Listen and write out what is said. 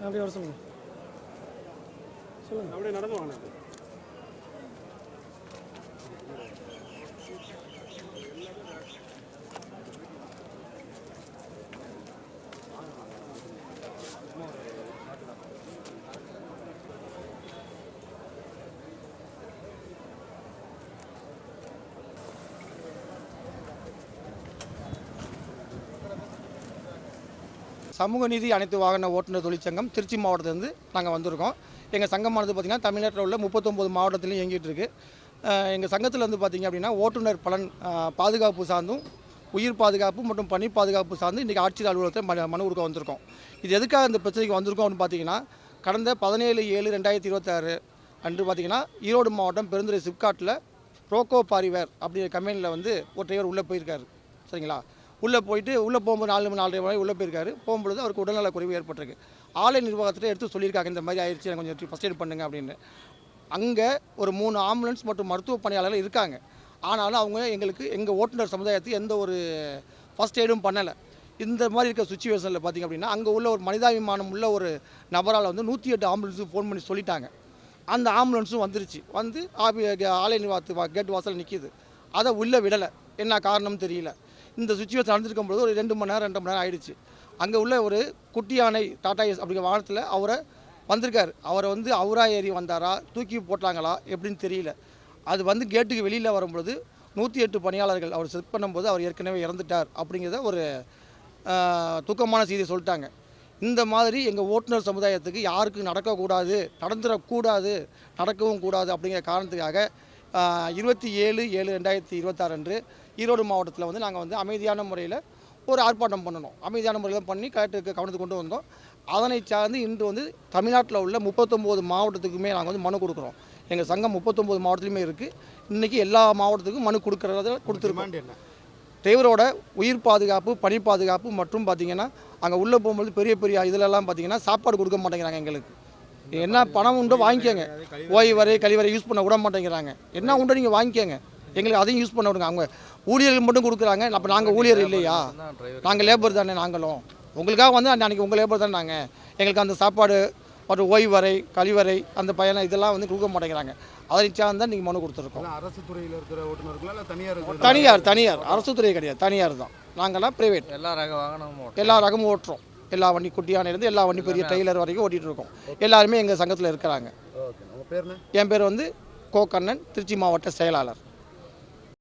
அப்படியே வர சொல்லுங்கள். சொல்லுங்கள், அப்படியே நடந்து வாங்க. சமூக நீதி அனைத்து வாகன ஓட்டுநர் தொழிற்சங்கம் திருச்சி மாவட்டத்திலேருந்து நாங்கள் வந்திருக்கோம். எங்கள் சங்கமானது பார்த்திங்கன்னா தமிழ்நாட்டில் உள்ள 39 மாவட்டத்திலையும் இயங்கிட்டு இருக்குது. எங்கள் சங்கத்தில் வந்து பார்த்திங்க அப்படின்னா ஓட்டுநர் பலன் பாதுகாப்பு சார்ந்தும் உயிர் பாதுகாப்பு மற்றும் பணி பாதுகாப்பு சார்ந்து இன்றைக்கி ஆட்சியர் அலுவலகத்தை மனு கொடுக்க வந்திருக்கோம். இது எதுக்காக இந்த பிரச்சனைக்கு வந்திருக்கோம் அப்படின்னு பார்த்தீங்கன்னா, கடந்த 17/7/2026 அன்று பார்த்திங்கன்னா ஈரோடு மாவட்டம் பெருந்துறை சிப்காட்டில் ப்ரோக்கோ பாரிவேர் அப்படிங்கிற கம்பெனியில் வந்து ஒரு டிரைவர் உள்ளே போயிருக்காரு. சரிங்களா? உள்ளே போகும்போது 4:30 மணி உள்ளே போயிருக்காரு. போகும்பொழுது அவருக்கு உடல்நல குறைவு ஏற்பட்டிருக்கு. ஆலை நிர்வாகத்தில் எடுத்து சொல்லியிருக்காங்க, இந்த மாதிரி ஆயிடுச்சு, எனக்கு கொஞ்சம் ஃபஸ்ட் எய்ட் பண்ணுங்க அப்படின்னு. அங்கே ஒரு 3 ஆம்புலன்ஸ் மற்றும் மருத்துவ பணியாளர்கள் இருக்காங்க. ஆனாலும் அவங்க எங்கள் ஓட்டுநர் சமுதாயத்துக்கு எந்த ஒரு ஃபஸ்ட் எய்டும் பண்ணலை. இந்த மாதிரி இருக்க சுச்சுவேஷனில் பார்த்திங்க அப்படின்னா, அங்கே உள்ள ஒரு மனிதாபிமானம் உள்ள ஒரு நபரால் வந்து 108 ஆம்புலன்ஸுக்கு ஃபோன் பண்ணி சொல்லிட்டாங்க. அந்த ஆம்புலன்ஸும் வந்துருச்சு. வந்து ஆலை நிர்வாகத்து கேட் வாசல் நிற்கிது. அதை உள்ளே விடலை. என்ன காரணம் தெரியல. இந்த சுச்சுவேஷன் நடந்துருக்கும் பொழுது ஒரு 2 மணி நேரம் 2.5 மணி நேரம் ஆயிடுச்சு. அங்கே உள்ள ஒரு குட்டி யானை டாடா எஸ் அப்படிங்கிற வாகனத்தில் அவரை வந்திருக்காரு. அவரை வந்து அவராக ஏறி வந்தாரா, தூக்கி போட்டாங்களா எப்படின்னு தெரியல. அது வந்து கேட்டுக்கு வெளியில் வரும்பொழுது 108 பணியாளர்கள் அவர் செக் பண்ணும்போது அவர் ஏற்கனவே இறந்துட்டார் அப்படிங்கிறத ஒரு துக்கமான செய்தியை சொல்லிட்டாங்க. இந்த மாதிரி எங்கள் ஓட்டுநர் சமுதாயத்துக்கு யாருக்கும் நடக்கக்கூடாது, நடந்துடக்கூடாது, நடக்கவும் கூடாது அப்படிங்கிற காரணத்துக்காக 27/7/2026 அன்று ஈரோடு மாவட்டத்தில் வந்து நாங்கள் வந்து அமைதியான முறையில் ஒரு ஆர்ப்பாட்டம் பண்ணணும். அமைதியான முறையில் பண்ணி கலெக்டருக்கு கவனத்துக்கு கொண்டு வந்தோம். அதனை சார்ந்து இன்று வந்து தமிழ்நாட்டில் உள்ள 39 மாவட்டத்துக்குமே நாங்கள் வந்து மனு கொடுக்குறோம். எங்கள் சங்கம் 39 மாவட்டத்துலையுமே இருக்குது. இன்றைக்கி எல்லா மாவட்டத்துக்கும் மனு கொடுத்துருக்கோம். டிரைவரோட உயிர் பாதுகாப்பு, பணி பாதுகாப்பு மற்றும் பார்த்திங்கன்னா அங்கே உள்ளே போகும்போது பெரிய பெரிய இதிலெல்லாம் பார்த்திங்கன்னா சாப்பாடு கொடுக்க மாட்டேங்கிறாங்க. எங்களுக்கு என்ன பணம் உண்டோ வாங்கிக்கோங்க, ஓய்வறை கழிவறை யூஸ் பண்ண விட மாட்டேங்கிறாங்க. என்ன உண்டோ நீங்கள் வாங்கிக்கோங்க, எங்களுக்கு அதையும் யூஸ் பண்ண விடுங்க. அவங்க ஊழியர்கள் மட்டும் கொடுக்குறாங்க. அப்போ நாங்கள் ஊழியர் இல்லையா? நாங்கள் லேபர் தானே. நாங்களும் உங்களுக்காக வந்து அன்றைக்கி உங்கள் லேபர் தானே. நாங்கள் எங்களுக்கு அந்த சாப்பாடு மற்றும் ஓய்வறை கழிவறை அந்த பயணம் இதெல்லாம் வந்து கொடுக்க மாட்டேங்கிறாங்க. அதை சார்ந்து தான் நீங்கள் மனு கொடுத்துருக்கோம். அரசு துறையில் இருக்கிற ஓட்டுநர்களா தனியார் அரசு துறை கிடையாது, தனியார் தான். நாங்கள்லாம் ப்ரைவேட். எல்லா ரகமும் ஓட்டுறோம். எல்லா வண்டி குட்டியானிலிருந்து எல்லா வண்டி பெரிய ட்ரெய்லர் வரைக்கும் ஓட்டிகிட்டு இருக்கோம். எல்லாருமே எங்கள் சங்கத்தில் இருக்கிறாங்க. என் பேர் வந்து கோ கண்ணன், திருச்சி மாவட்ட செயலாளர்.